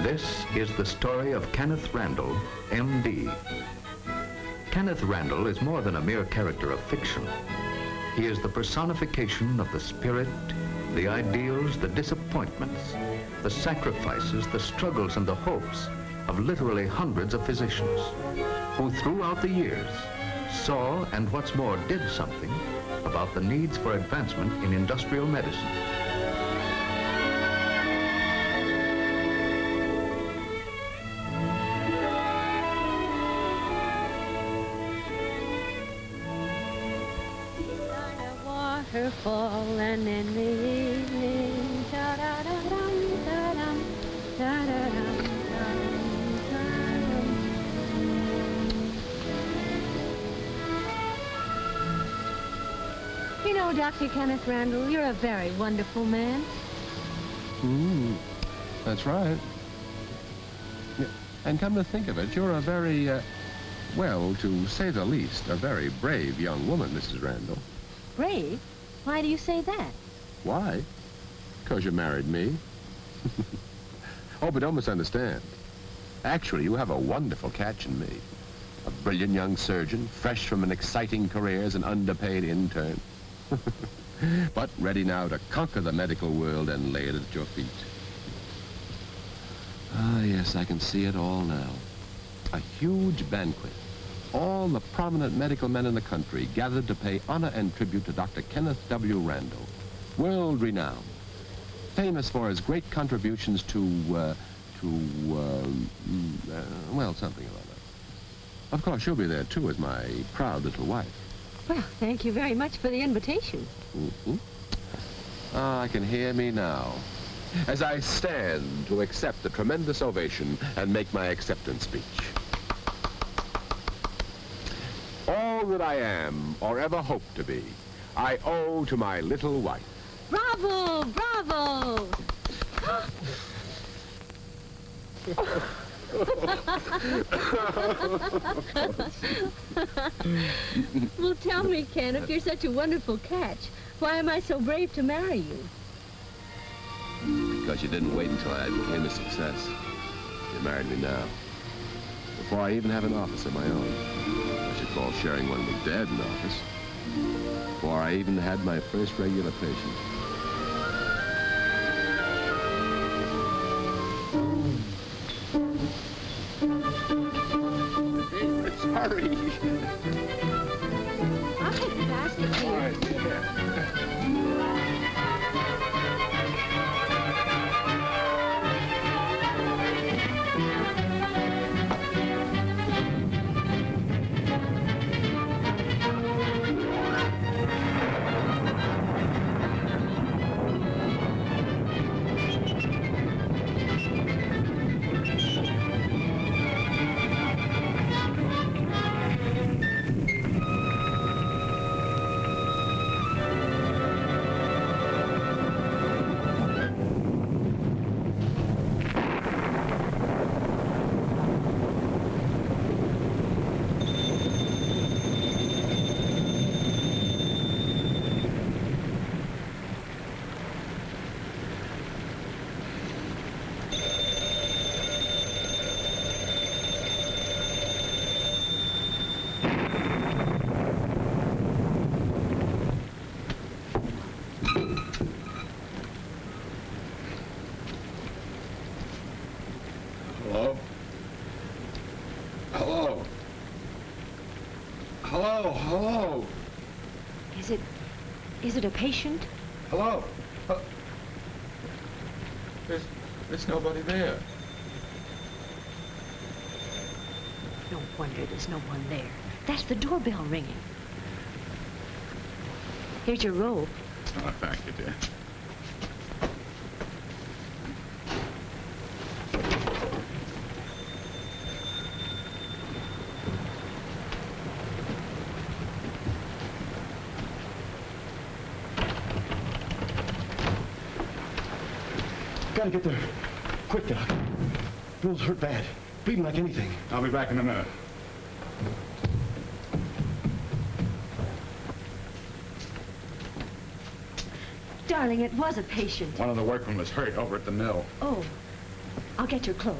This is the story of Kenneth Randall, M.D. Kenneth Randall is more than a mere character of fiction. He is the personification of the spirit, the ideals, the disappointments, the sacrifices, the struggles, and the hopes of literally hundreds of physicians who throughout the years saw and what's more did something about the needs for advancement in industrial medicine. Falling in the evening, da-da-da-dum, da-dum, da-da-dum, da-dum. You know, Dr. Kenneth Randall, you're a very wonderful man. That's right. Yeah. And come to think of it, you're a very, well, to say the least, a very brave young woman, Mrs. Randall. Brave? Why do you say that? Why? Because you married me. Oh, but don't misunderstand. Actually, you have a wonderful catch in me. A brilliant young surgeon, fresh from an exciting career as an underpaid intern. But ready now to conquer the medical world and lay it at your feet. Ah, yes, I can see it all now. A huge banquet. All the prominent medical men in the country gathered to pay honor and tribute to Dr. Kenneth W. Randall, world-renowned, famous for his great contributions to well, something or other. Of course, you'll be there, too, as my proud little wife. Well, thank you very much for the invitation. Ah, I can hear me now, as I stand to accept the tremendous ovation and make my acceptance speech. All that I am, or ever hope to be, I owe to my little wife. Bravo! Bravo! Well, tell me, Ken, if you're such a wonderful catch, why am I so brave to marry you? Because you didn't wait until I became a success. You married me now, before I even have an office of my own. I should call sharing one with Dad an office. Before I even had my first regular patient. hurry. I'll take the basket here. All right, take care. Hello? Hello? Hello? Hello? Is it a patient? Hello? There's nobody there. No wonder there's no one there. That's the doorbell ringing. Here's your robe. Oh, thank you, dear. Gotta get there. Quick, Doc. Bill's hurt bad. Bleeding like anything. I'll be back in a minute. Darling, it was a patient. One of the workmen was hurt over at the mill. Oh, I'll get your clothes.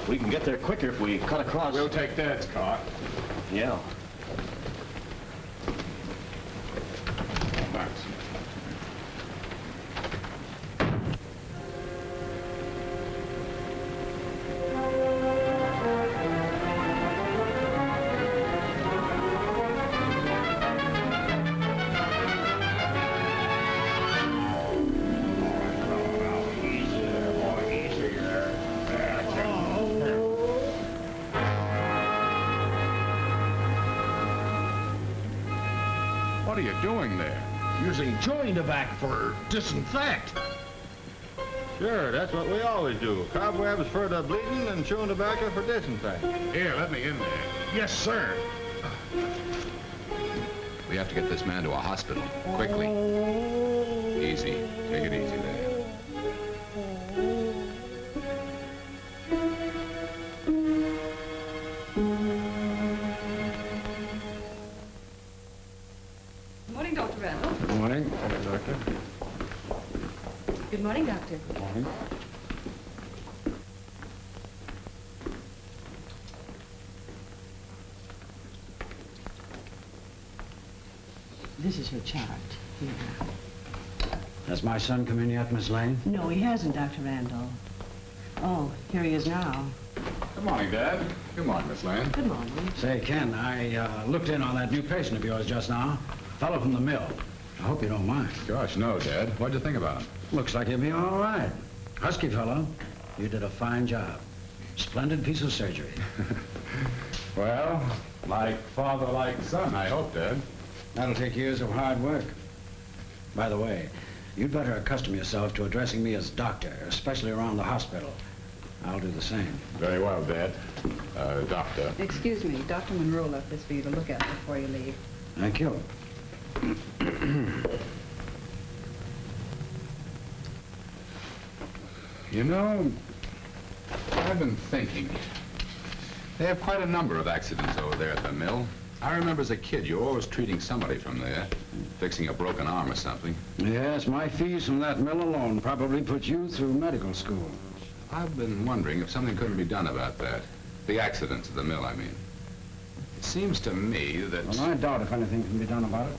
We can get there quicker if we cut across. We'll take Dad's car. Yeah. Thanks. What are you doing there? Using chewing tobacco for disinfect. Sure, that's what we always do. Cobwebs for the bleeding and chewing tobacco for disinfecting. Here, let me in there. Yes, sir. We have to get this man to a hospital, quickly. Easy. Take it easy there. Good morning, Dr. Randall. Good morning. Doctor. Good morning, Doctor. Good morning. This is your chart. Here. Has my son come in yet, Miss Lane? No, he hasn't, Dr. Randall. Oh, here he is now. Good morning, Dad. Good morning, Miss Lane. Good morning. Say, Ken, I looked in on that new patient of yours just now. Fellow from the mill. I hope you don't mind. Gosh, no, Dad. What'd you think about him? Looks like he'll be all right. Husky fellow. You did a fine job. Splendid piece of surgery. Well, like father, like son, I hope, Dad. That'll take years of hard work. By the way, you'd better accustom yourself to addressing me as doctor, especially around the hospital. I'll do the same. Very well, Dad. Doctor. Excuse me, Dr. Monroe left this for you to look at before you leave. Thank you. You know, I've been thinking. They have quite a number of accidents over there at the mill. I remember as a kid, you were always treating somebody from there, fixing a broken arm or something. Yes, my fees from that mill alone probably put you through medical school. I've been wondering if something couldn't be done about that. The accidents at the mill, I mean. It seems to me that... Well, I doubt if anything can be done about it.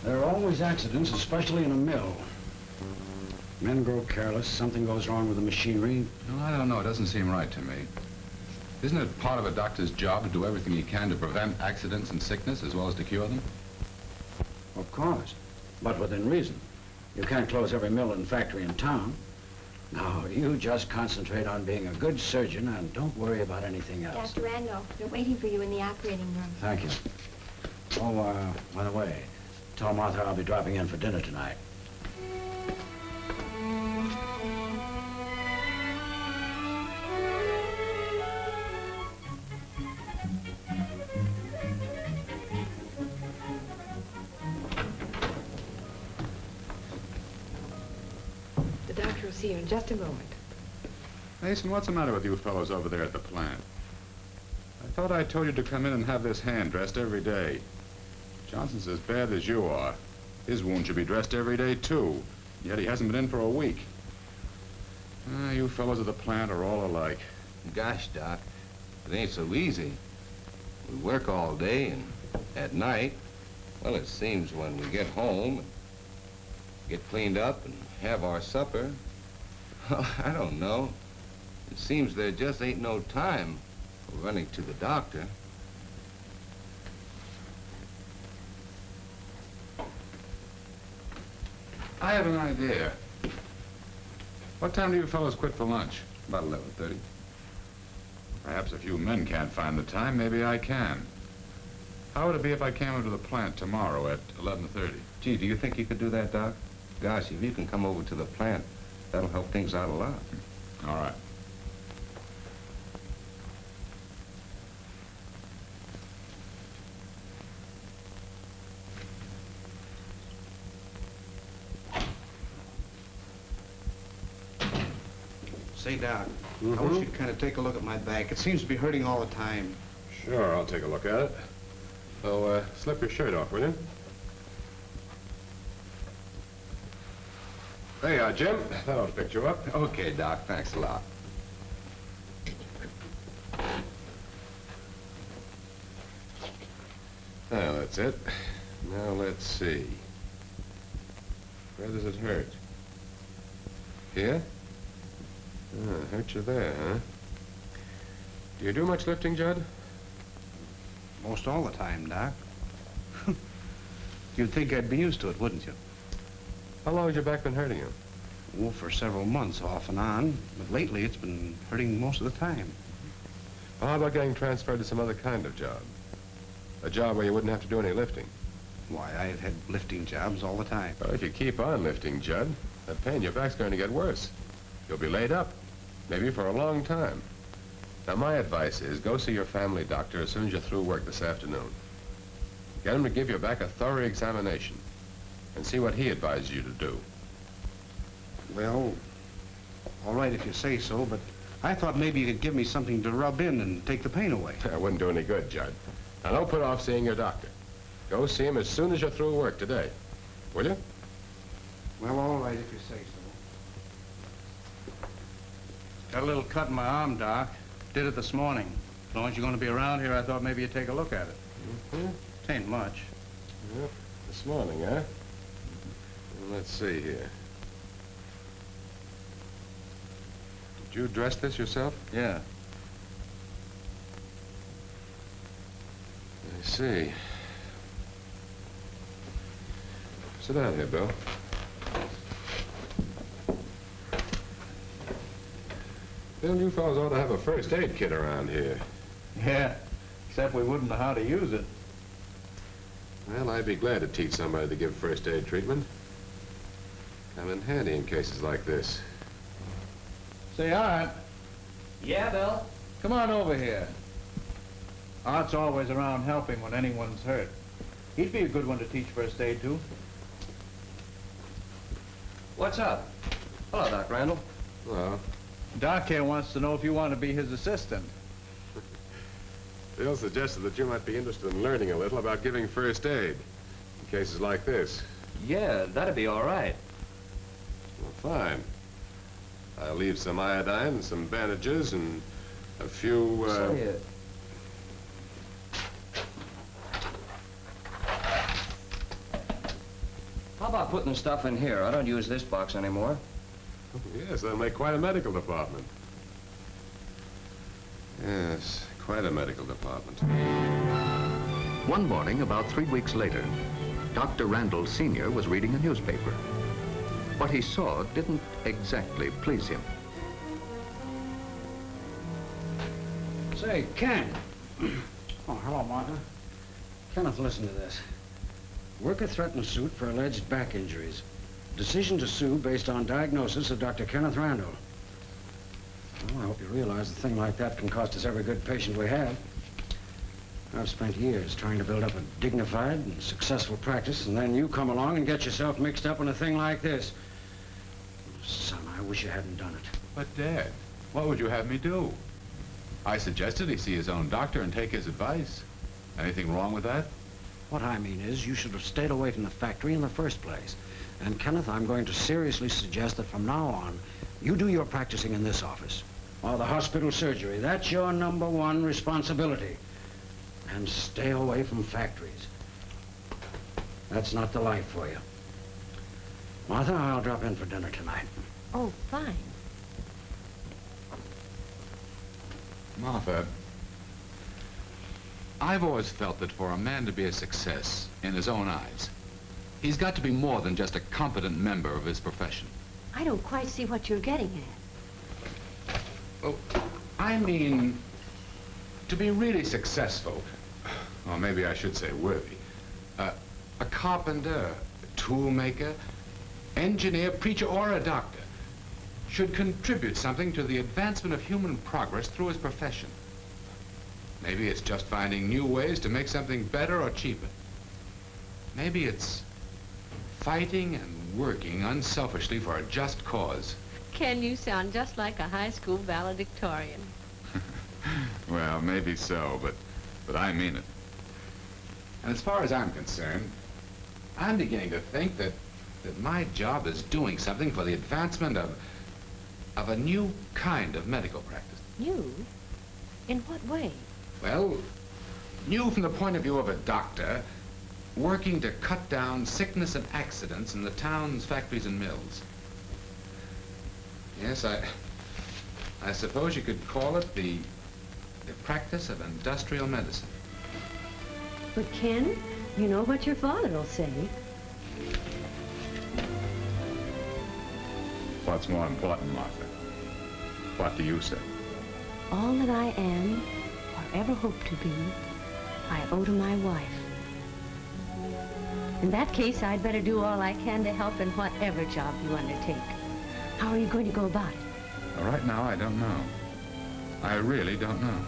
There are always accidents, especially in a mill. Men grow careless, something goes wrong with the machinery. Well, I don't know. It doesn't seem right to me. Isn't it part of a doctor's job to do everything he can to prevent accidents and sickness as well as to cure them? Of course, but within reason. You can't close every mill and factory in town. Now, you just concentrate on being a good surgeon and don't worry about anything else. Dr. Randall, they're waiting for you in the operating room. Thank you. Oh, by the way, tell Martha I'll be dropping in for dinner tonight. The doctor will see you in just a moment. Mason, what's the matter with you fellows over there at the plant? I thought I told you to come in and have this hand dressed every day. Johnson's as bad as you are. His wound should be dressed every day, too. Yet he hasn't been in for a week. You fellows at the plant are all alike. Gosh, Doc, it ain't so easy. We work all day, and at night, well, it seems when we get home, get cleaned up and have our supper, well, I don't know. It seems there just ain't no time for running to the doctor. I have an idea. What time do you fellows quit for lunch? About 11:30. Perhaps if you men can't find the time, maybe I can. How would it be if I came over to the plant tomorrow at 11:30? Gee, do you think you could do that, Doc? Gosh, if you can come over to the plant, that'll help things out a lot. All right. Say, Doc, I wish you'd kind of take a look at my back. It seems to be hurting all the time. Sure, I'll take a look at it. So, slip your shirt off, will you? Hey, Jim, that'll fix you up. Okay, Doc, thanks a lot. Well, that's it. Now, let's see. Where does it hurt? Here? Hurt you there, huh? Do you do much lifting, Judd? Most all the time, Doc. You'd think I'd be used to it, wouldn't you? How long has your back been hurting you? Well, for several months, off and on. But lately, it's been hurting most of the time. Well, how about getting transferred to some other kind of job? A job where you wouldn't have to do any lifting. Why, I've had lifting jobs all the time. Well, if you keep on lifting, Judd, that pain in your back's going to get worse. You'll be laid up, maybe for a long time. Now, my advice is go see your family doctor as soon as you're through work this afternoon. Get him to give your back a thorough examination and see what he advises you to do. Well, all right if you say so, but I thought maybe you could give me something to rub in and take the pain away. That wouldn't do any good, Judd. Now, don't put off seeing your doctor. Go see him as soon as you're through work today. Will you? Well, all right if you say so. Got a little cut in my arm, Doc. Did it this morning. As long as you're going to be around here, I thought maybe you'd take a look at it. Mm-hmm. It ain't much. Yep. This morning, huh? Let's see here. Did you dress this yourself? Yeah. I see. Sit down here, Bill. Bill, you fellas ought to have a first aid kit around here. Yeah, except we wouldn't know how to use it. Well, I'd be glad to teach somebody to give first aid treatment. Come in handy in cases like this. Say, Art, Yeah, Bill? come on over here. Art's always around helping when anyone's hurt. He'd be a good one to teach first aid to. What's up? Hello, Doc Randall. Well, Doc here wants to know if you want to be his assistant. Bill suggested that you might be interested in learning a little about giving first aid in cases like this. Yeah, that'd be all right. Well, fine. I'll leave some iodine, some bandages, and a few, How about putting the stuff in here? I don't use this box anymore. Yes, they'll make quite a medical department. Yes, quite a medical department. One morning, about 3 weeks later, Dr. Randall Sr. was reading a newspaper. What he saw didn't exactly please him. Say, Ken. Oh, hello, Martha. Kenneth, listen to this. Worker threatened suit for alleged back injuries. Decision to sue based on diagnosis of Dr. Kenneth Randall. Well, I hope you realize a thing like that can cost us every good patient we have. I've spent years trying to build up a dignified and successful practice, and then you come along and get yourself mixed up in a thing like this. Son, I wish you hadn't done it. But, Dad, what would you have me do? I suggested he see his own doctor and take his advice. Anything wrong with that? What I mean is, you should have stayed away from the factory in the first place. And, Kenneth, I'm going to seriously suggest that from now on, you do your practicing in this office. Or the hospital surgery. That's your #1 responsibility. And stay away from factories. That's not the life for you. Martha, I'll drop in for dinner tonight. Oh, fine. Martha, I've always felt that for a man to be a success in his own eyes, he's got to be more than just a competent member of his profession. I don't quite see what you're getting at. Oh, I mean, to be really successful, or maybe I should say worthy, a carpenter, a tool maker, engineer, preacher, or a doctor should contribute something to the advancement of human progress through his profession. Maybe it's just finding new ways to make something better or cheaper. Maybe it's fighting and working unselfishly for a just cause. Ken, you sound just like a high school valedictorian. Well, maybe so, but I mean it. And as far as I'm concerned, I'm beginning to think that my job is doing something for the advancement of a new kind of medical practice. New? In what way? Well, new from the point of view of a doctor working to cut down sickness and accidents in the town's factories and mills. Yes, I suppose you could call it the practice of industrial medicine. But Ken, you know what your father will say. What's more important, Martha? What do you say? All that I am, or ever hope to be, I owe to my wife. In that case, I'd better do all I can to help in whatever job you undertake. How are you going to go about it? Well, right now, I don't know. I really don't know.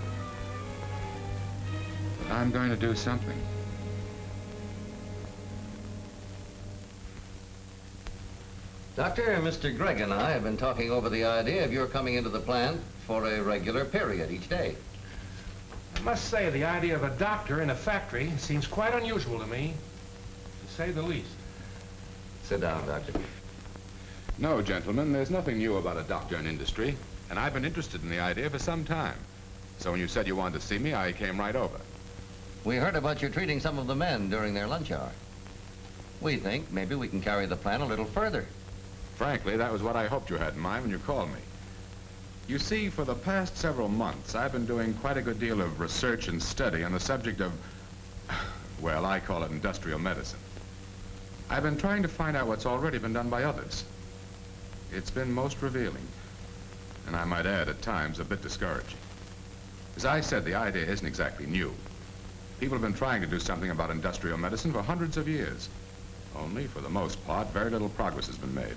But I'm going to do something. Doctor, Mr. Gregg and I have been talking over the idea of your coming into the plant for a regular period each day. I must say, the idea of a doctor in a factory seems quite unusual to me, to say the least. Sit down, Doctor. No, gentlemen, there's nothing new about a doctor in industry, and I've been interested in the idea for some time. So when you said you wanted to see me, I came right over. We heard about you treating some of the men during their lunch hour. We think maybe we can carry the plan a little further. Frankly, that was what I hoped you had in mind when you called me. You see, for the past several months, I've been doing quite a good deal of research and study on the subject of, well, I call it industrial medicine. I've been trying to find out what's already been done by others. It's been most revealing, and I might add, at times, a bit discouraging. As I said, the idea isn't exactly new. People have been trying to do something about industrial medicine for hundreds of years. Only, for the most part, very little progress has been made.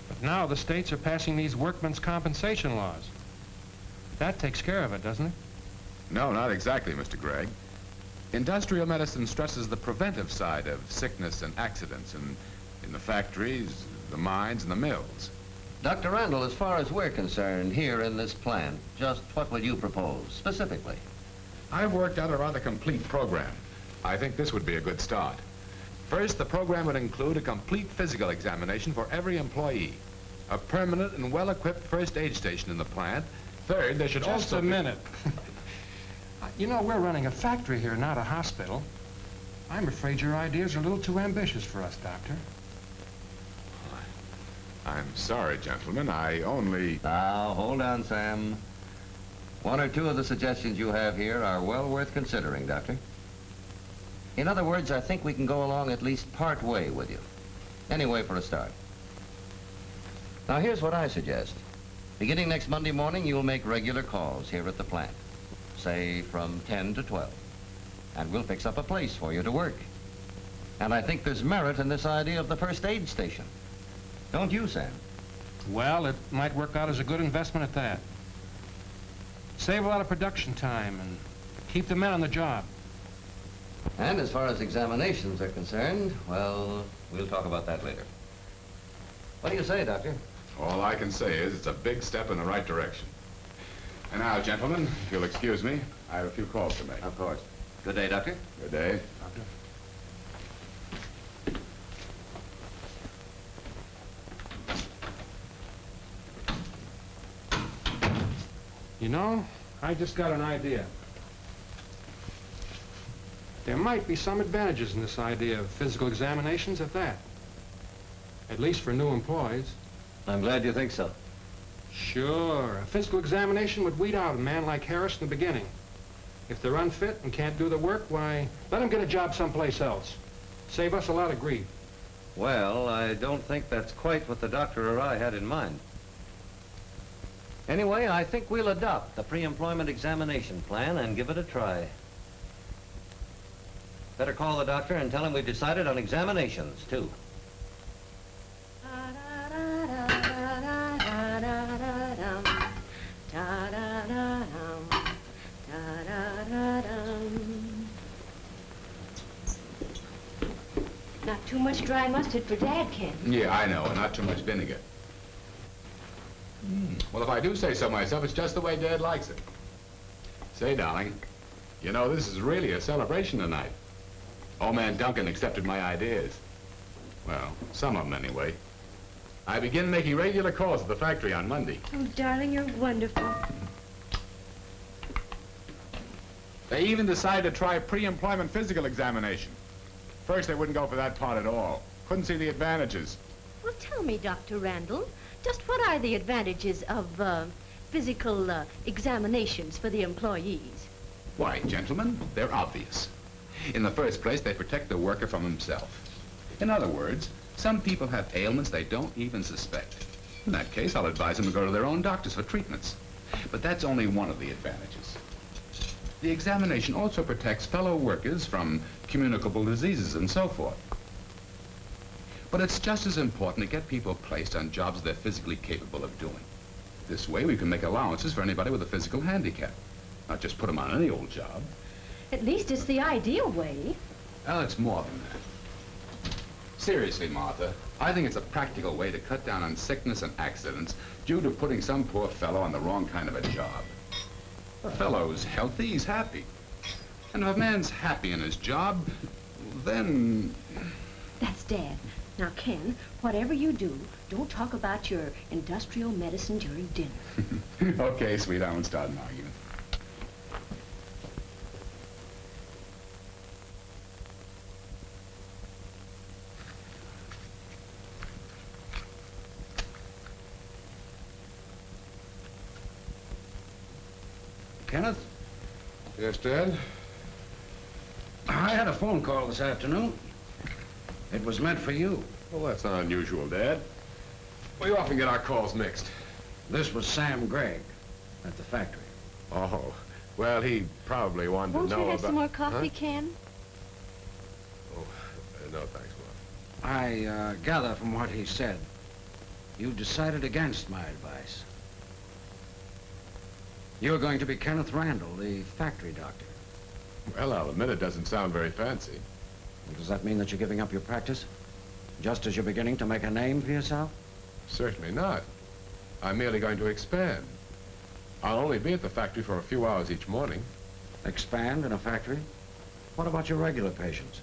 But now the states are passing these workmen's compensation laws. That takes care of it, doesn't it? No, not exactly, Mr. Gregg. Industrial medicine stresses the preventive side of sickness and accidents in the factories, the mines, and the mills. Dr. Randall, as far as we're concerned here in this plant, just what would you propose, specifically? I've worked out a rather complete program. I think this would be a good start. First, the program would include a complete physical examination for every employee, a permanent and well-equipped first aid station in the plant. Third, there should Just also a minute. You know, we're running a factory here, not a hospital. I'm afraid your ideas are a little too ambitious for us, Doctor. I'm sorry, gentlemen. I only... Now, hold on, Sam. One or two of the suggestions you have here are well worth considering, Doctor. In other words, I think we can go along at least part way with you. Anyway, for a start. Now, here's what I suggest. Beginning next Monday morning, you'll make regular calls here at the plant. Say from 10 to 12. And we'll fix up a place for you to work. And I think there's merit in this idea of the first aid station. Don't you, Sam? Well, it might work out as a good investment at that. Save a lot of production time and keep the men on the job. And as far as examinations are concerned, well, we'll talk about that later. What do you say, Doctor? All I can say is it's a big step in the right direction. And now, gentlemen, if you'll excuse me, I have a few calls to make. Of course. Good day, Doctor. Good day. Doctor? You know, I just got an idea. There might be some advantages in this idea of physical examinations at that. At least for new employees. I'm glad you think so. Sure. A physical examination would weed out a man like Harris in the beginning. If they're unfit and can't do the work, why, let them get a job someplace else. Save us a lot of grief. Well, I don't think that's quite what the doctor or I had in mind. Anyway, I think we'll adopt the pre-employment examination plan and give it a try. Better call the doctor and tell him we've decided on examinations, too. Not too much dry mustard for Dad, Ken. Yeah, I know, and not too much vinegar. Well, if I do say so myself, it's just the way Dad likes it. Say, darling, you know, this is really a celebration tonight. Old man Duncan accepted my ideas. Well, some of them anyway. I begin making regular calls at the factory on Monday. Oh, darling, you're wonderful. They even decided to try a pre-employment physical examination. First, they wouldn't go for that part at all. Couldn't see the advantages. Well, tell me, Dr. Randall, just what are the advantages of physical examinations for the employees? Why, gentlemen, they're obvious. In the first place, they protect the worker from himself. In other words, some people have ailments they don't even suspect. In that case, I'll advise them to go to their own doctors for treatments. But that's only one of the advantages. The examination also protects fellow workers from communicable diseases and so forth. But it's just as important to get people placed on jobs they're physically capable of doing. This way, we can make allowances for anybody with a physical handicap. Not just put them on any old job. At least it's the ideal way. Well, it's more than that. Seriously, Martha, I think it's a practical way to cut down on sickness and accidents due to putting some poor fellow on the wrong kind of a job. If a fellow's healthy, he's happy. And if a man's happy in his job, then... That's Dad. Now, Ken, whatever you do, don't talk about your industrial medicine during dinner. Okay, sweet, I won't start an argument. Kenneth? Yes, Dad? I had a phone call this afternoon. It was meant for you. Well, that's not unusual, Dad. We often get our calls mixed. This was Sam Gregg at the factory. Oh, well, he probably wanted Won't to know you have about... some more coffee, Huh? Ken? Oh, no, thanks, Mom. I gather from what he said, you decided against my advice. You're going to be Kenneth Randall, the factory doctor. Well, I'll admit it doesn't sound very fancy. Does that mean that you're giving up your practice? Just as you're beginning to make a name for yourself? Certainly not. I'm merely going to expand. I'll only be at the factory for a few hours each morning. Expand in a factory? What about your regular patients?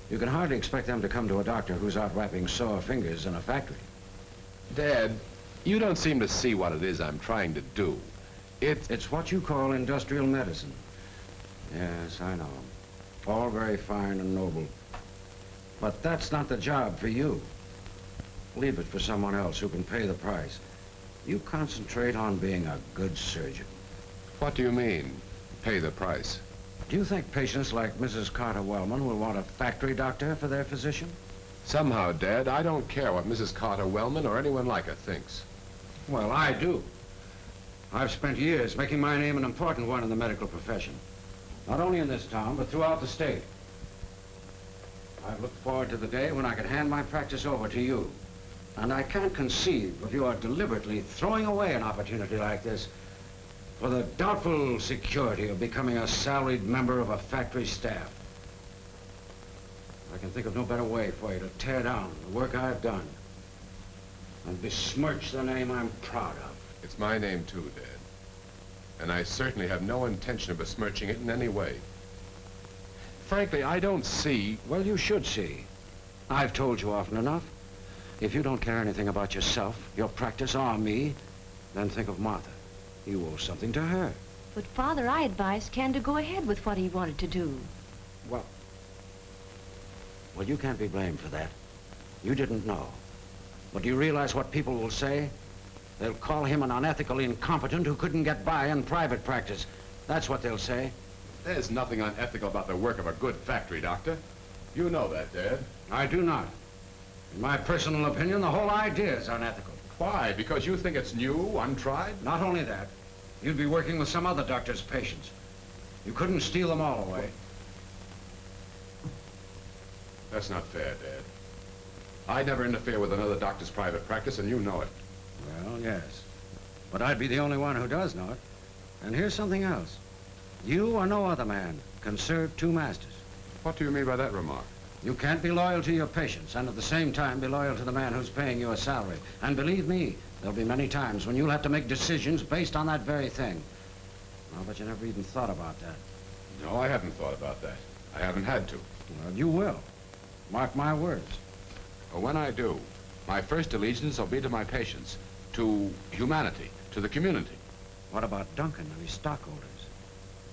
You can hardly expect them to come to a doctor who's out wrapping sore fingers in a factory. Dad, you don't seem to see what it is I'm trying to do. It's what you call industrial medicine. Yes, I know. All very fine and noble. But that's not the job for you. Leave it for someone else who can pay the price. You concentrate on being a good surgeon. What do you mean, pay the price? Do you think patients like Mrs. Carter-Wellman will want a factory doctor for their physician? Somehow, Dad, I don't care what Mrs. Carter-Wellman or anyone like her thinks. Well, I do. I've spent years making my name an important one in the medical profession. Not only in this town, but throughout the state. I've looked forward to the day when I could hand my practice over to you. And I can't conceive of your deliberately throwing away an opportunity like this for the doubtful security of becoming a salaried member of a factory staff. I can think of no better way for you to tear down the work I've done and besmirch the name I'm proud of. It's my name too, Dad. And I certainly have no intention of besmirching it in any way. Frankly, I don't see... Well, you should see. I've told you often enough. If you don't care anything about yourself, your practice, or me, then think of Martha. You owe something to her. But, Father, I advised Ken to go ahead with what he wanted to do. Well, you can't be blamed for that. You didn't know. But do you realize what people will say? They'll call him an unethical incompetent who couldn't get by in private practice. That's what they'll say. There's nothing unethical about the work of a good factory doctor. You know that, Dad. I do not. In my personal opinion, the whole idea is unethical. Why? Because you think it's new, untried? Not only that, you'd be working with some other doctor's patients. You couldn't steal them all away. That's not fair, Dad. I'd never interfere with another doctor's private practice, and you know it. Well, yes. But I'd be the only one who does know it. And here's something else. You or no other man can serve two masters. What do you mean by that remark? You can't be loyal to your patients and at the same time be loyal to the man who's paying you a salary. And believe me, there'll be many times when you'll have to make decisions based on that very thing. I'll bet you never even thought about that. No, I haven't thought about that. I haven't had to. Well, you will. Mark my words. Well, when I do, my first allegiance will be to my patients, to humanity, to the community. What about Duncan and his stockholders?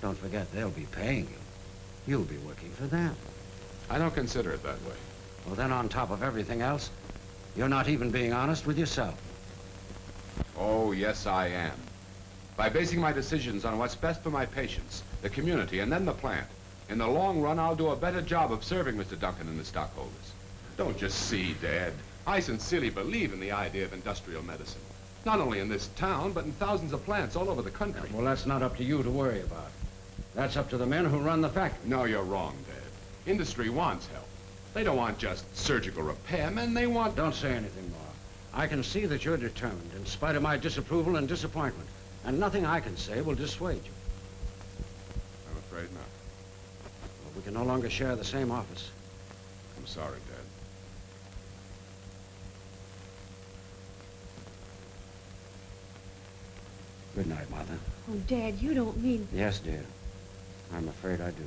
Don't forget, they'll be paying you. You'll be working for them. I don't consider it that way. Well, then on top of everything else, you're not even being honest with yourself. Oh, yes, I am. By basing my decisions on what's best for my patients, the community, and then the plant, in the long run, I'll do a better job of serving Mr. Duncan and the stockholders. Don't you see, Dad? I sincerely believe in the idea of industrial medicine. Not only in this town, but in thousands of plants all over the country. Well, that's not up to you to worry about. That's up to the men who run the factory. No, you're wrong, Dad. Industry wants help. They don't want just surgical repairmen, they want... Don't say anything more. I can see that you're determined, in spite of my disapproval and disappointment. And nothing I can say will dissuade you. I'm afraid not. Well, we can no longer share the same office. I'm sorry, Dad. Good night, Martha. Oh, Dad, you don't mean... Yes, dear. I'm afraid I do.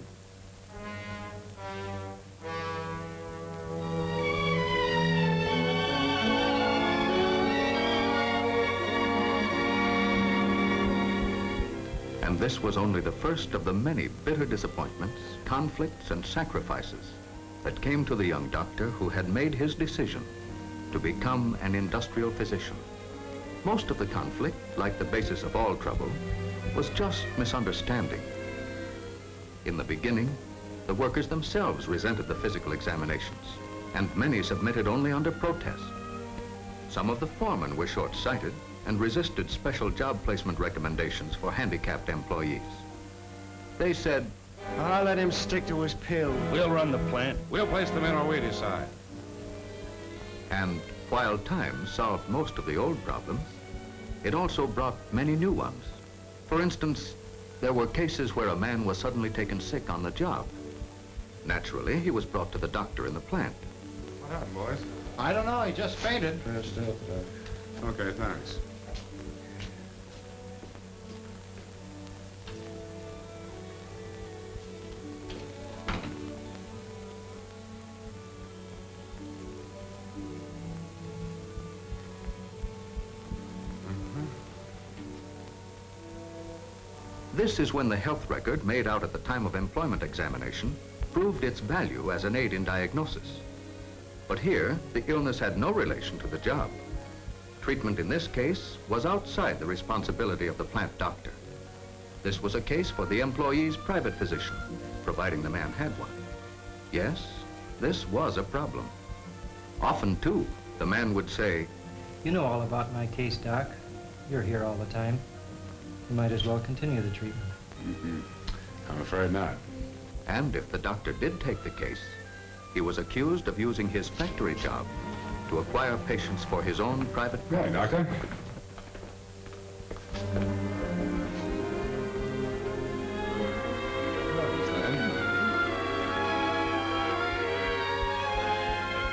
And this was only the first of the many bitter disappointments, conflicts, and sacrifices that came to the young doctor who had made his decision to become an industrial physician. Most of the conflict, like the basis of all trouble, was just misunderstanding. In the beginning, the workers themselves resented the physical examinations, and many submitted only under protest. Some of the foremen were short-sighted and resisted special job placement recommendations for handicapped employees. They said, I'll let him stick to his pill. We'll run the plant. We'll place them in where we decide. and while time solved most of the old problems, it also brought many new ones. For instance, there were cases where a man was suddenly taken sick on the job. Naturally, he was brought to the doctor in the plant. What happened, boys? I don't know. He just fainted. Okay, thanks. This is when the health record made out at the time of employment examination proved its value as an aid in diagnosis. But here, the illness had no relation to the job. Treatment in this case was outside the responsibility of the plant doctor. This was a case for the employee's private physician, providing the man had one. Yes, this was a problem. Often, too, the man would say, "You know all about my case, Doc. You're here all the time. You might as well continue the treatment." I'm afraid not. And if the doctor did take the case, he was accused of using his factory job to acquire patients for his own private practice. Right, Doctor.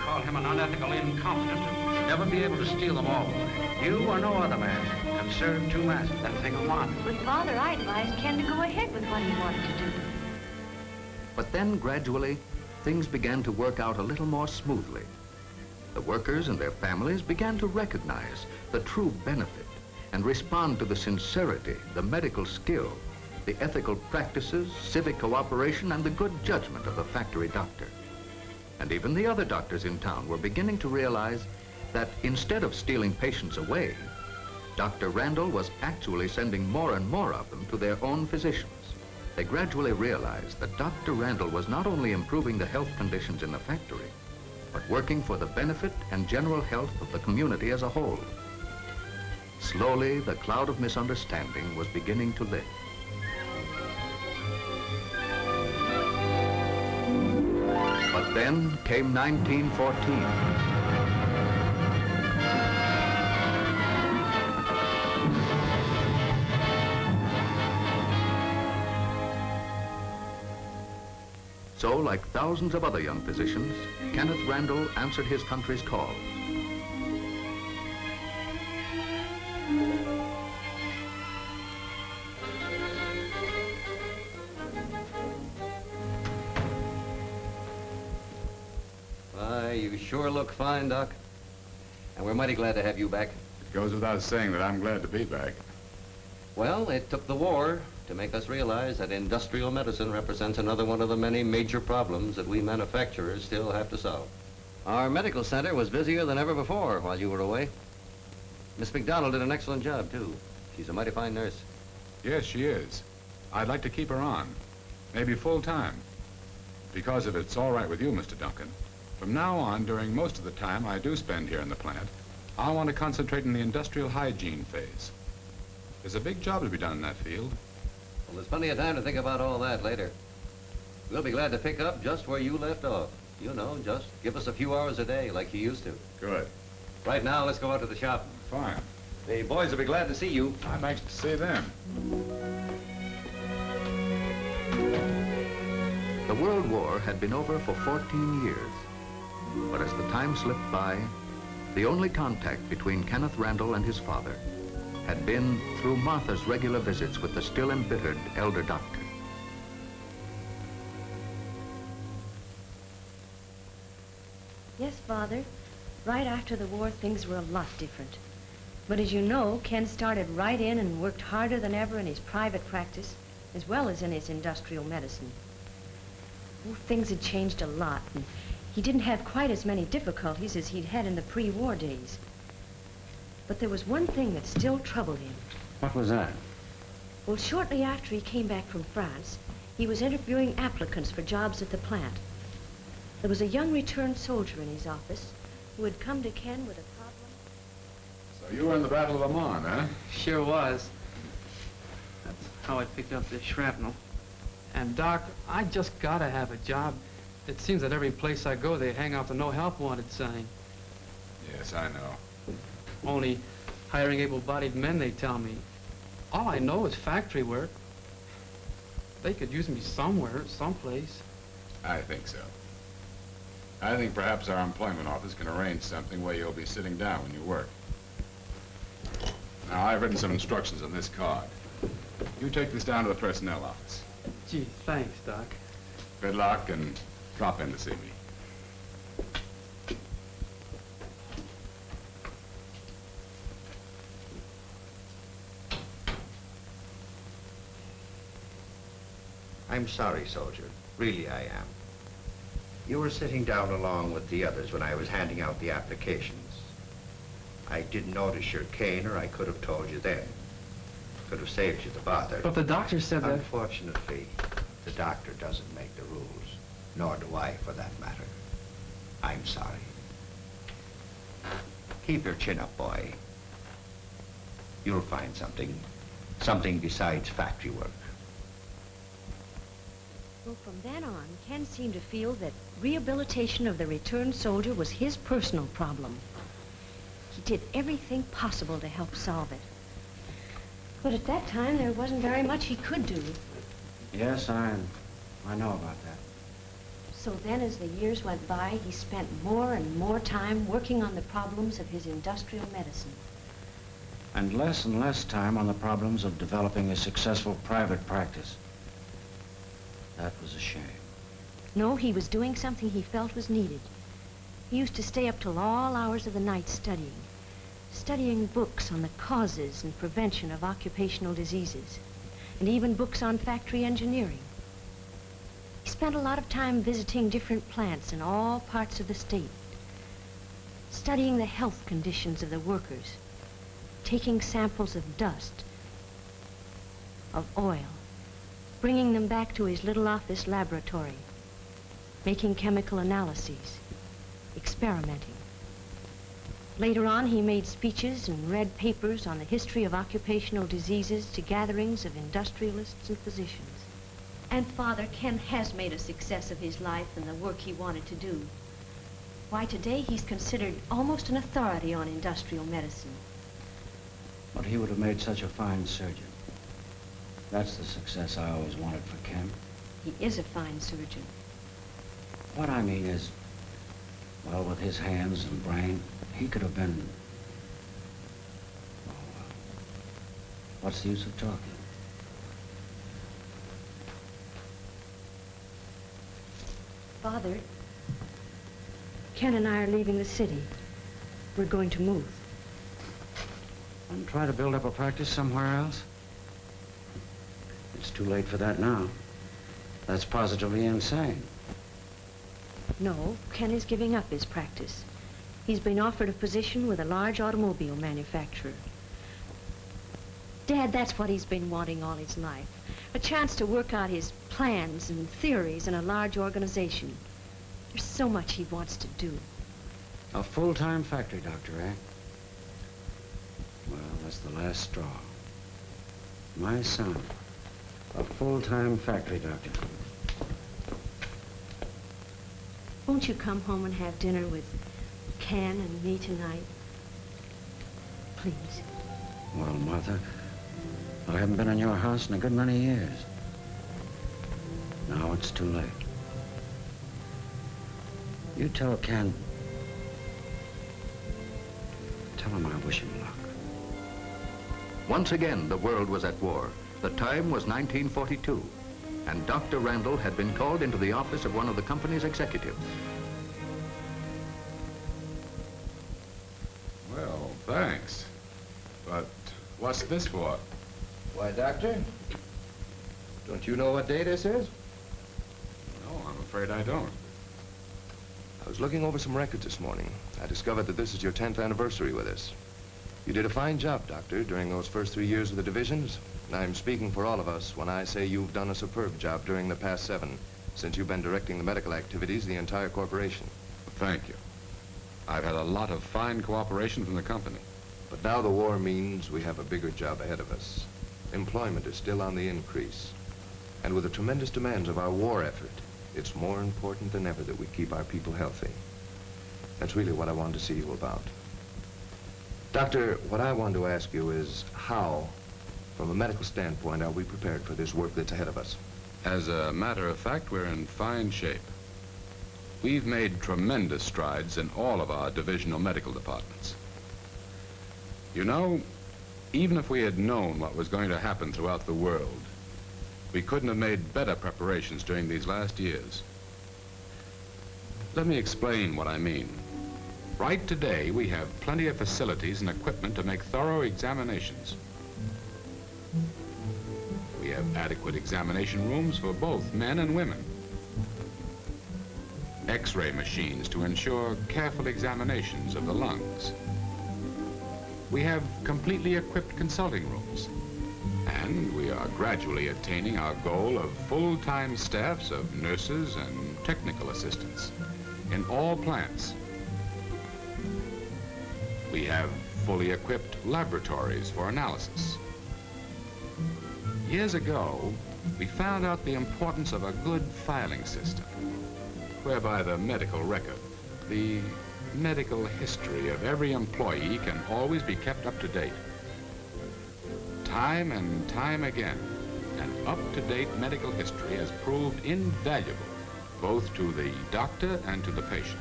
Call him an unethical incompetent and never be able to steal them all. You or no other man can serve two masters and think of one. But, Father, I advised Ken to go ahead with what he wanted to do. But then, gradually, things began to work out a little more smoothly. The workers and their families began to recognize the true benefit and respond to the sincerity, the medical skill, the ethical practices, civic cooperation, and the good judgment of the factory doctor. And even the other doctors in town were beginning to realize that instead of stealing patients away, Dr. Randall was actually sending more and more of them to their own physicians. They gradually realized that Dr. Randall was not only improving the health conditions in the factory, but working for the benefit and general health of the community as a whole. Slowly, the cloud of misunderstanding was beginning to lift. But then came 1914. So, like thousands of other young physicians, Kenneth Randall answered his country's call. Why, you sure look fine, Doc. And we're mighty glad to have you back. It goes without saying that I'm glad to be back. Well, it took the war to make us realize that industrial medicine represents another one of the many major problems that we manufacturers still have to solve. Our medical center was busier than ever before while you were away. Miss McDonald did an excellent job, too. She's a mighty fine nurse. Yes, she is. I'd like to keep her on, maybe full time. Because if it's all right with you, Mr. Duncan, from now on, during most of the time I do spend here in the plant, I want to concentrate on the industrial hygiene phase. There's a big job to be done in that field. Well, there's plenty of time to think about all that later. We'll be glad to pick up just where you left off. You know, just give us a few hours a day like you used to. Good. Right now, let's go out to the shop. Fine. The boys will be glad to see you. I'm anxious to see them. The World War had been over for 14 years. But as the time slipped by, the only contact between Kenneth Randall and his father had been through Martha's regular visits with the still embittered elder doctor. Yes, Father. Right after the war, things were a lot different. But as you know, Ken started right in and worked harder than ever in his private practice, as well as in his industrial medicine. Oh, things had changed a lot, and he didn't have quite as many difficulties as he'd had in the pre-war days. But there was one thing that still troubled him. What was that? Well, shortly after he came back from France, he was interviewing applicants for jobs at the plant. There was a young returned soldier in his office who had come to Ken with a problem. So you were in the Battle of Amman, huh? Sure was. That's how I picked up this shrapnel. And, Doc, I just gotta have a job. It seems that every place I go, they hang out the no help wanted sign. Yes, I know. Only hiring able-bodied men, they tell me. All I know is factory work. They could use me somewhere, someplace. I think so. I think perhaps our employment office can arrange something where you'll be sitting down when you work. Now, I've written some instructions on this card. You take this down to the personnel office. Gee, thanks, Doc. Good luck, and drop in to see me. I'm sorry, soldier. Really, I am. You were sitting down along with the others when I was handing out the applications. I didn't notice your cane, or I could have told you then. Could have saved you the bother. But the doctor said that... Unfortunately, the doctor doesn't make the rules, nor do I, for that matter. I'm sorry. Keep your chin up, boy. You'll find something besides factory work. Well, from then on, Ken seemed to feel that rehabilitation of the returned soldier was his personal problem. He did everything possible to help solve it. But at that time, there wasn't very much he could do. Yes, I know about that. So then, as the years went by, he spent more and more time working on the problems of his industrial medicine. And less time on the problems of developing a successful private practice. That was a shame. No, he was doing something he felt was needed. He used to stay up till all hours of the night studying books on the causes and prevention of occupational diseases, and even books on factory engineering. He spent a lot of time visiting different plants in all parts of the state, studying the health conditions of the workers, taking samples of dust, of oil, bringing them back to his little office laboratory, making chemical analyses, experimenting. Later on, he made speeches and read papers on the history of occupational diseases to gatherings of industrialists and physicians. And Father, Ken has made a success of his life and the work he wanted to do. Why, today he's considered almost an authority on industrial medicine. But he would have made such a fine surgeon. That's the success I always wanted for Ken. He is a fine surgeon. What I mean is, well, with his hands and brain, he could have been... Oh, what's the use of talking? Father, Ken and I are leaving the city. We're going to move. And try to build up a practice somewhere else? It's too late for that now. That's positively insane. No, Ken is giving up his practice. He's been offered a position with a large automobile manufacturer. Dad, that's what he's been wanting all his life. A chance to work out his plans and theories in a large organization. There's so much he wants to do. A full-time factory doctor, eh? Well, that's the last straw. My son, a full-time factory doctor. Won't you come home and have dinner with Ken and me tonight? Please. Well, Martha, I haven't been in your house in a good many years. Now it's too late. You tell Ken. Tell him I wish him luck. Once again, the world was at war. The time was 1942, and Dr. Randall had been called into the office of one of the company's executives. Well, thanks. But what's this for? Why, Doctor, don't you know what day this is? No, I'm afraid I don't. I was looking over some records this morning. I discovered that this is your 10th anniversary with us. You did a fine job, Doctor, during those first 3 years with the divisions. And I'm speaking for all of us when I say you've done a superb job during the past 7, since you've been directing the medical activities of the entire corporation. Thank you. I've had a lot of fine cooperation from the company. But now the war means we have a bigger job ahead of us. Employment is still on the increase. And with the tremendous demands of our war effort, it's more important than ever that we keep our people healthy. That's really what I wanted to see you about. Doctor, what I want to ask you is how, from a medical standpoint, are we prepared for this work that's ahead of us? As a matter of fact, we're in fine shape. We've made tremendous strides in all of our divisional medical departments. You know, even if we had known what was going to happen throughout the world, we couldn't have made better preparations during these last years. Let me explain what I mean. Right today, we have plenty of facilities and equipment to make thorough examinations. We have adequate examination rooms for both men and women. X-ray machines to ensure careful examinations of the lungs. We have completely equipped consulting rooms, and we are gradually attaining our goal of full-time staffs of nurses and technical assistants in all plants. We have fully equipped laboratories for analysis. Years ago, we found out the importance of a good filing system, whereby the medical record, the medical history of every employee can always be kept up to date. Time and time again, an up-to-date medical history has proved invaluable both to the doctor and to the patient.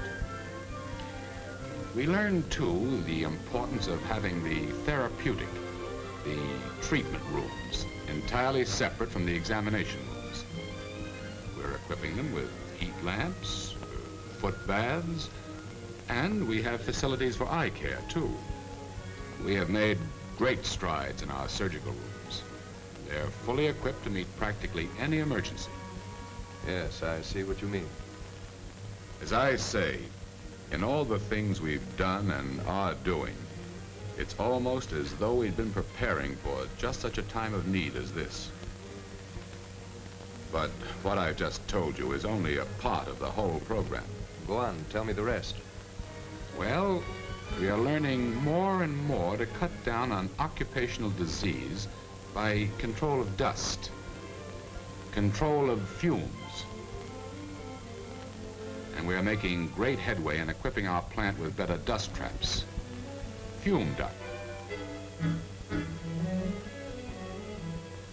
We learned, too, the importance of having the therapeutic, the treatment rooms, entirely separate from the examination rooms. We're equipping them with heat lamps, foot baths, and we have facilities for eye care, too. We have made great strides in our surgical rooms. They're fully equipped to meet practically any emergency. Yes, I see what you mean. As I say, in all the things we've done and are doing, it's almost as though we'd been preparing for just such a time of need as this. But what I've just told you is only a part of the whole program. Go on, tell me the rest. Well, we are learning more and more to cut down on occupational disease by control of dust, control of fumes. And we are making great headway in equipping our plant with better dust traps, fume duct.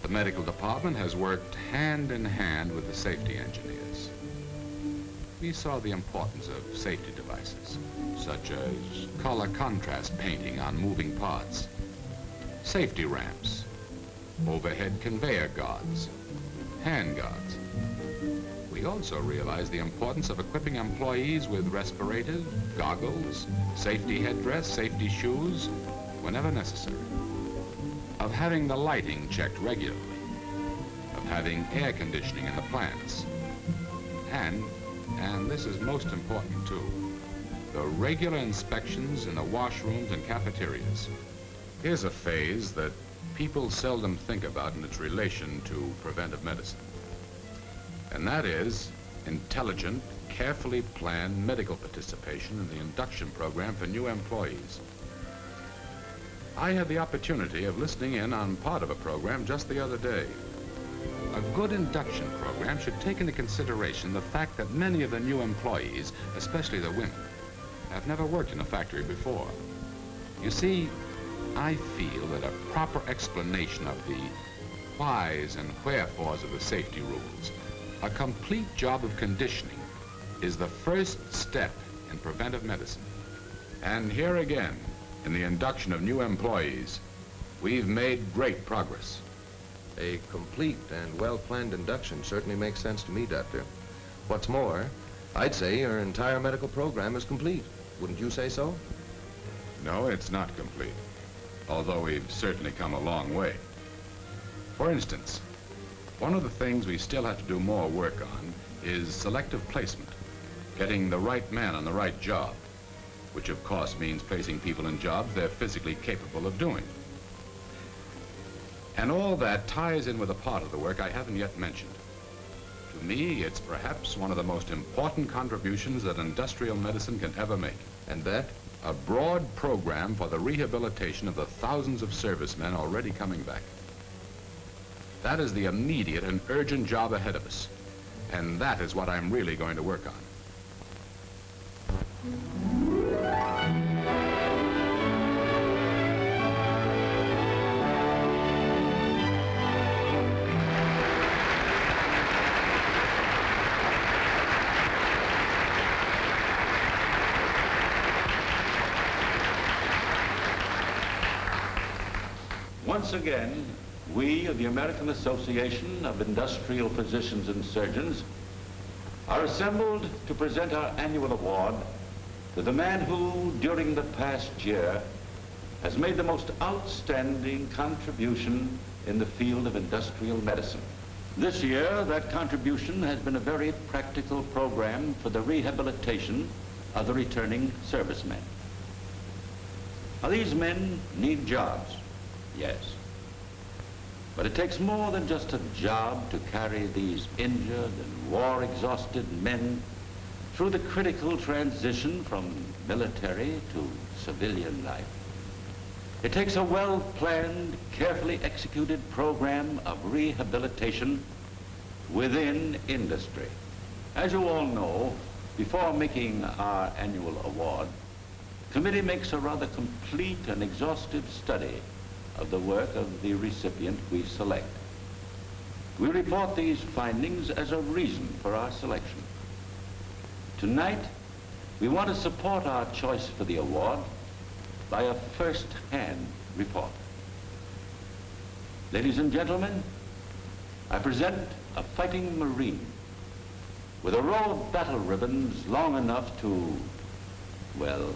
The medical department has worked hand in hand with the safety engineers. We saw the importance of safety devices, such as color contrast painting on moving parts, safety ramps, overhead conveyor guards, hand guards. We also realized the importance of equipping employees with respirators, goggles, safety headdress, safety shoes, whenever necessary. Of having the lighting checked regularly. Of having air conditioning in the plants. And this is most important too, the regular inspections in the washrooms and cafeterias. Here's a phase that people seldom think about in its relation to preventive medicine. And that is intelligent, carefully planned medical participation in the induction program for new employees. I had the opportunity of listening in on part of a program just the other day. A good induction program should take into consideration the fact that many of the new employees, especially the women, have never worked in a factory before. You see, I feel that a proper explanation of the whys and wherefores of the safety rules, a complete job of conditioning, is the first step in preventive medicine. And here again, in the induction of new employees, we've made great progress. A complete and well-planned induction certainly makes sense to me, Doctor. What's more, I'd say your entire medical program is complete. Wouldn't you say so? No, it's not complete, although we've certainly come a long way. For instance, one of the things we still have to do more work on is selective placement, getting the right man on the right job, which of course means placing people in jobs they're physically capable of doing. And all that ties in with a part of the work I haven't yet mentioned. To me, it's perhaps one of the most important contributions that industrial medicine can ever make. And that? A broad program for the rehabilitation of the thousands of servicemen already coming back. That is the immediate and urgent job ahead of us. And that is what I'm really going to work on. Once again, we of the American Association of Industrial Physicians and Surgeons are assembled to present our annual award to the man who, during the past year, has made the most outstanding contribution in the field of industrial medicine. This year, that contribution has been a very practical program for the rehabilitation of the returning servicemen. Now, these men need jobs, yes. But it takes more than just a job to carry these injured and war-exhausted men through the critical transition from military to civilian life. It takes a well-planned, carefully executed program of rehabilitation within industry. As you all know, before making our annual award, the committee makes a rather complete and exhaustive study of the work of the recipient we select. We report these findings as a reason for our selection. Tonight, we want to support our choice for the award by a first-hand report. Ladies and gentlemen, I present a fighting Marine with a row of battle ribbons long enough to, well,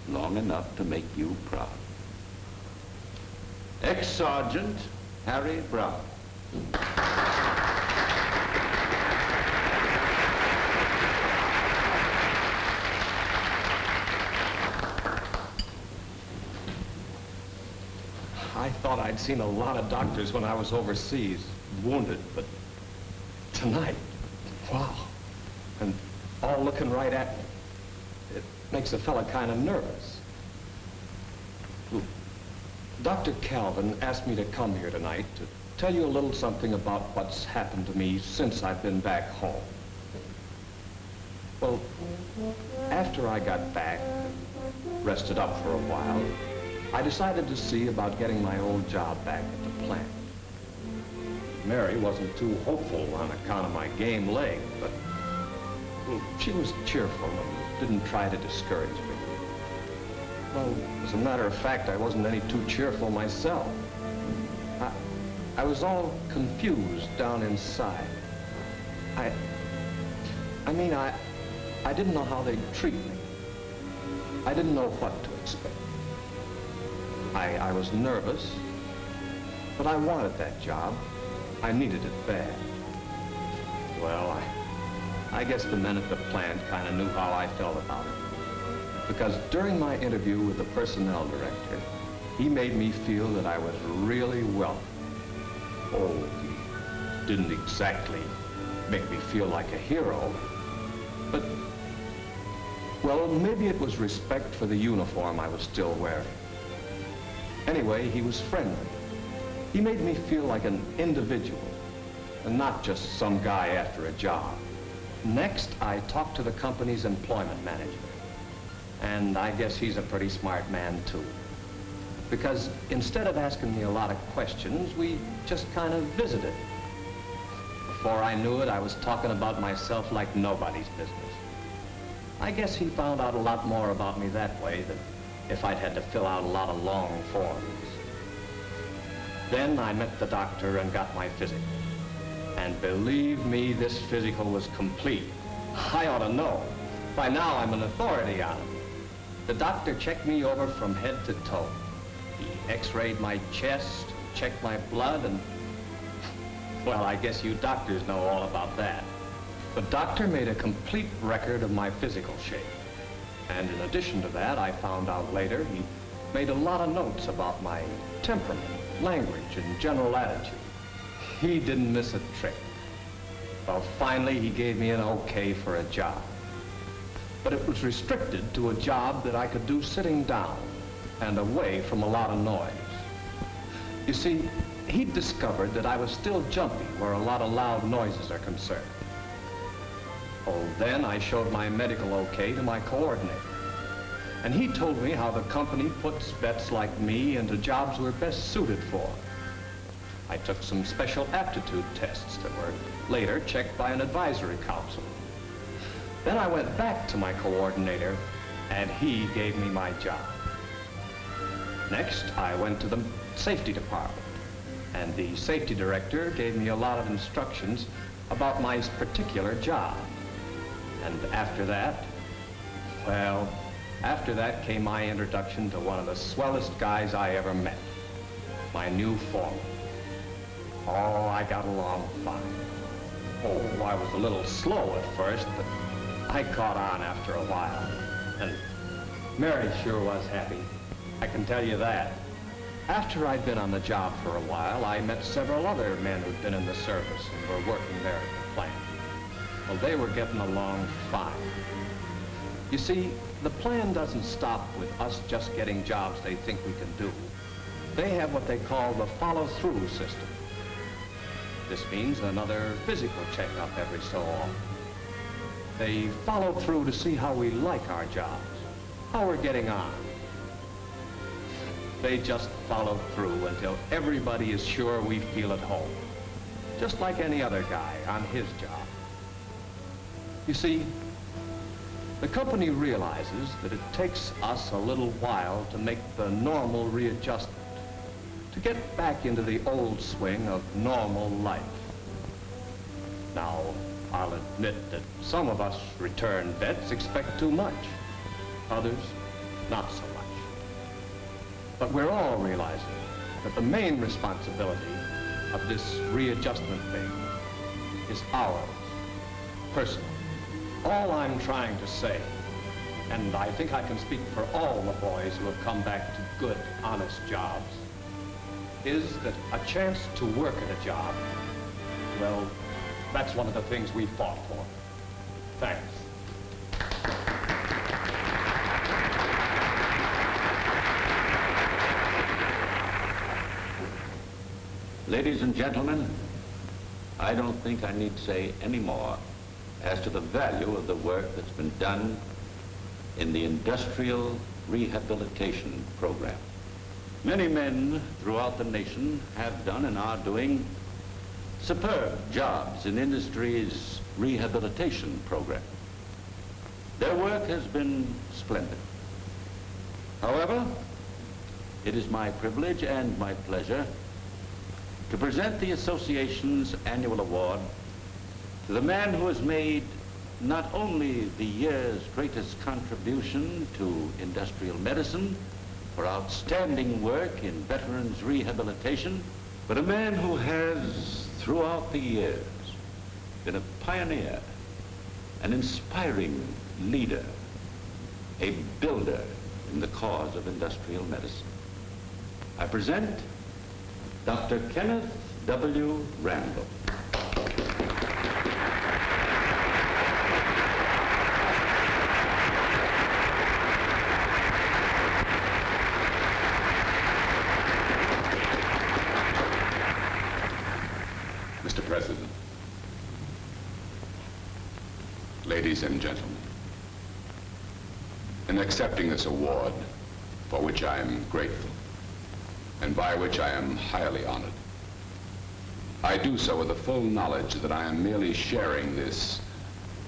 long enough to make you proud. Ex-Sergeant Harry Brown. I thought I'd seen a lot of doctors when I was overseas, wounded, but tonight, wow. And all looking right at me. It makes a fella kind of nervous. Dr. Calvin asked me to come here tonight to tell you a little something about what's happened to me since I've been back home. Well, after I got back, rested up for a while, I decided to see about getting my old job back at the plant. Mary wasn't too hopeful on account of my game leg, but she was cheerful and didn't try to discourage me. Well, as a matter of fact, I wasn't any too cheerful myself. I was all confused down inside. I didn't know how they'd treat me. I didn't know what to expect. I was nervous, but I wanted that job. I needed it bad. Well, I guess the men at the plant kind of knew how I felt about it. Because during my interview with the personnel director, he made me feel that I was really welcome. Oh, he didn't exactly make me feel like a hero, but, well, maybe it was respect for the uniform I was still wearing. Anyway, he was friendly. He made me feel like an individual, and not just some guy after a job. Next, I talked to the company's employment manager. And I guess he's a pretty smart man, too. Because instead of asking me a lot of questions, we just kind of visited. Before I knew it, I was talking about myself like nobody's business. I guess he found out a lot more about me that way than if I'd had to fill out a lot of long forms. Then I met the doctor and got my physical. And believe me, this physical was complete. I ought to know. By now, I'm an authority on it. The doctor checked me over from head to toe. He x-rayed my chest, checked my blood, and, well, I guess you doctors know all about that. The doctor made a complete record of my physical shape. And in addition to that, I found out later, he made a lot of notes about my temperament, language, and general attitude. He didn't miss a trick. Well, finally, he gave me an okay for a job. But it was restricted to a job that I could do sitting down and away from a lot of noise. You see, he'd discovered that I was still jumpy where a lot of loud noises are concerned. Oh, then I showed my medical okay to my coordinator. And he told me how the company puts vets like me into jobs we're best suited for. I took some special aptitude tests that were later checked by an advisory council. Then I went back to my coordinator, and he gave me my job. Next, I went to the safety department, and the safety director gave me a lot of instructions about my particular job. And after that, well, after that came my introduction to one of the swellest guys I ever met, my new foreman. Oh, I got along fine. Oh, I was a little slow at first, but I caught on after a while. And Mary sure was happy. I can tell you that. After I'd been on the job for a while, I met several other men who'd been in the service and were working there at the plant. Well, they were getting along fine. You see, the plan doesn't stop with us just getting jobs they think we can do. They have what they call the follow-through system. This means another physical checkup every so often. They follow through to see how we like our jobs, how we're getting on. They just follow through until everybody is sure we feel at home, just like any other guy on his job. You see, the company realizes that it takes us a little while to make the normal readjustment, to get back into the old swing of normal life. Now, I'll admit that some of us return vets expect too much, others not so much. But we're all realizing that the main responsibility of this readjustment thing is ours, personal. All I'm trying to say, and I think I can speak for all the boys who have come back to good, honest jobs, is that a chance to work at a job, well, that's one of the things we fought for. Thanks. Ladies and gentlemen, I don't think I need say any more as to the value of the work that's been done in the industrial rehabilitation program. Many men throughout the nation have done and are doing superb jobs in industry's rehabilitation program. Their work has been splendid. However, it is my privilege and my pleasure to present the association's annual award to the man who has made not only the year's greatest contribution to industrial medicine for outstanding work in veterans rehabilitation, but a man who has, throughout the years, been a pioneer, an inspiring leader, a builder in the cause of industrial medicine. I present Dr. Kenneth W. Randall. Mr. President, ladies and gentlemen, in accepting this award, for which I am grateful, and by which I am highly honored, I do so with the full knowledge that I am merely sharing this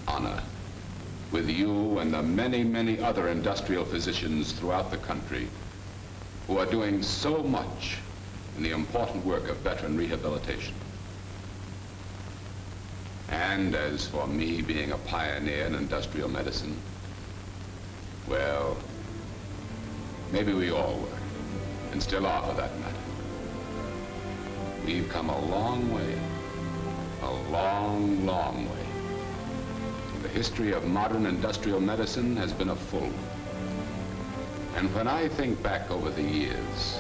honor with you and the many, many other industrial physicians throughout the country who are doing so much in the important work of veteran rehabilitation. And as for me being a pioneer in industrial medicine, well, maybe we all were, and still are for that matter. We've come a long way, a long, long way. The history of modern industrial medicine has been a full one. And when I think back over the years...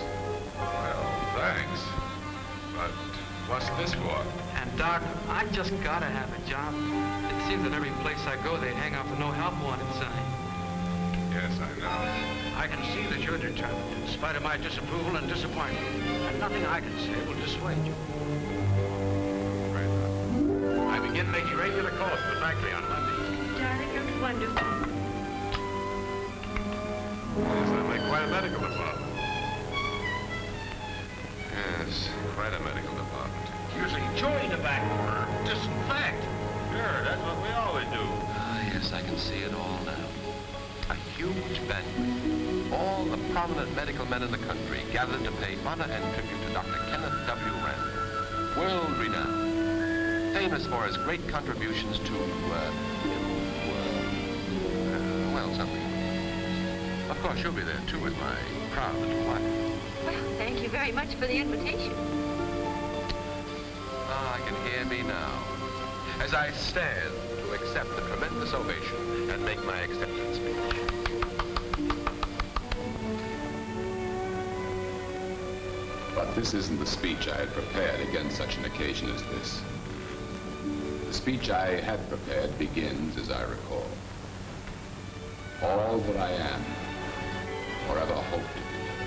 Well, thanks. But what's this for? And Doc, I just gotta have a job. It seems that every place I go, they hang out the no help wanted sign. Yes, I know. I can see that you're determined, in spite of my disapproval and disappointment. And nothing I can say will dissuade you. I begin making regular calls to the factory on Monday. Darling, you're wonderful. Yes, I make quite a medical department. Yes, quite a medical department. Using chewing tobacco or disinfect. Sure, that's what we always do. Ah, yes, I can see it all now. A huge banquet. All the prominent medical men in the country gathered to pay honor and tribute to Dr. Kenneth W. Randall, world renowned, famous for his great contributions to, well, something. Of course, you'll be there, too, with my proud little wife. Well, thank you very much for the invitation. I can hear me now, as I stand to accept the tremendous ovation and make my acceptance speech. But this isn't the speech I had prepared against such an occasion as this. The speech I had prepared begins, as I recall. All that I am, or ever hope to be,